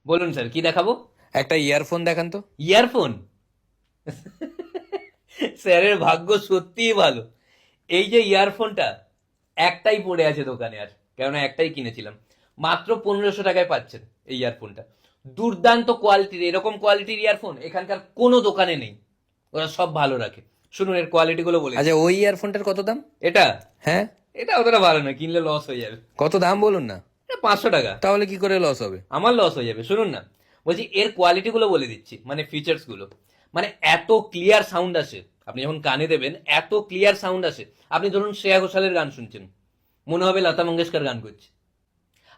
বলুন স্যার, কি দেখাবো? একটা ইয়ারফোন দেখান তো। ইয়ারফোন? স্যারের ভাগ্য সত্যিই ভালো। এই যে ইয়ারফোনটা, একটাই পড়ে আছে দোকানে, আর কেননা একটাই কিনেছিলাম। মাত্র 1500 টাকায় পাচ্ছেন এই ইয়ারফোনটা। দুর্দান্ত কোয়ালিটির, এরকম কোয়ালিটির ইয়ারফোন এখানকার কোনো দোকানে নেই। ওরা সব ভালো রাখে। শুনুন এর কোয়ালিটি গুলো বলে আচ্ছা, ওই ইয়ারফোনটার কত দাম? এটা হ্যাঁ, এটা অতটা ভালো না, কিনলে লস হয়ে যাবে। কত দাম বলুন না। এটা 500 টাকা। তাহলে কি করে লস হবে? আমার লস হয়ে যাবে, শুনুন না। বলছি এর কোয়ালিটি গুলো বলে দিচ্ছি, মানে ফিচার্স গুলো। মানে এত ক্লিয়ার সাউন্ড আসে, আপনি যখন কানে দেবেন এত ক্লিয়ার সাউন্ড আসে। আপনি ধরুন শ্রেয়া ঘোষালের গান শুনছেন, মনে হবে লতা মঙ্গেশকর গান করছে।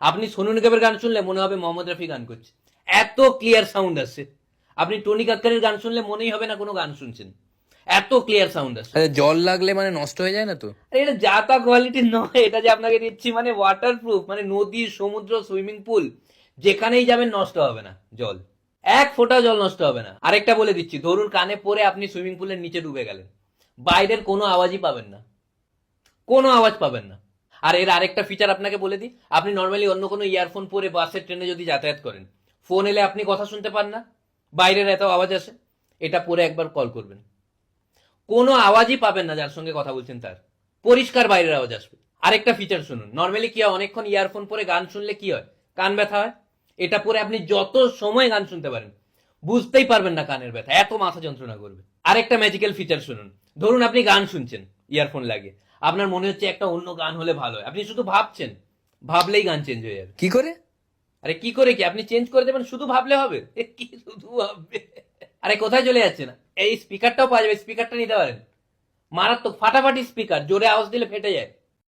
আপনি সোনু নিগমের গান শুনলে মনে হবে মোহাম্মদ রফি গান করছে। এত ক্লিয়ার সাউন্ড আসে। আপনি টনি কাক্কারের গান শুনলে মনেই হবে না কোনো গান শুনছেন, এত ক্লিয়ার সাউন্ড আসে। আচ্ছা, জল লাগলে মানে নষ্ট হয়ে যায় না তো? আরে এটা যা তা কোয়ালিটির নয়, এটা যে আপনাকে দিচ্ছি মানে ওয়াটার প্রুফ, মানে নদী, সমুদ্র, সুইমিং পুল যেখানেই যাবেন নষ্ট হবে না জল। এক ফোঁটা জল নষ্ট হবে না। আরেকটা বলে দিচ্ছি, ধরুন কানে পরে আপনি সুইমিং পুলের নিচে ডুবে গেলেন, বাইরের কোনো আওয়াজই পাবেন না, কোনো আওয়াজ পাবেন না। আর এর আরেকটা ফিচার আপনাকে বলে দিই, আপনি নর্মালি অন্য কোনো ইয়ারফোন পরে বাসে ট্রেনে যদি যাতায়াত করেন, ফোন এলে আপনি কথা শুনতে পান না, বাইরের এত আওয়াজ আসে। এটা পরে একবার কল করবেন, কোনো আওয়াজই পাবেন না যার সঙ্গে কথা বলছেন তার, পরিষ্কার বাইরের আওয়াজ আসবে। আরেকটা ফিচার শুনুন, নর্মালি কি হয়, অনেকক্ষণ ইয়ারফোন পরে গান শুনলে কি হয়, কান ব্যথা হয়। এটা পরে আপনি যত সময় গান শুনতে পারেন, বুঝতেই পারবেন না কানের ব্যথা, এত মাথা যন্ত্রণা করবে। আরেকটা ম্যাজিক্যাল ফিচার শুনুন, ধরুন আপনি গান শুনছেন ইয়ারফোন লাগিয়ে, আপনার মনে হচ্ছে একটা অন্য গান হলে ভালো হয়, আপনি শুধু ভাবছেন, ভাবলেই গান চেঞ্জ হয়ে যাবে। কি করে? আরে কি করে কি, আপনি চেঞ্জ করে দেবেন, শুধু ভাবলে হবে? কি শুধু ভাববে? আরে কোথায় চলে যাচ্ছে না, এই স্পিকারটাও পাওয়া যাবে, স্পিকারটা নিতে পারেন। মারাত্মক ফাটাফাটি স্পিকার, জোরে আওয়াজ দিলে ফেটে যায়।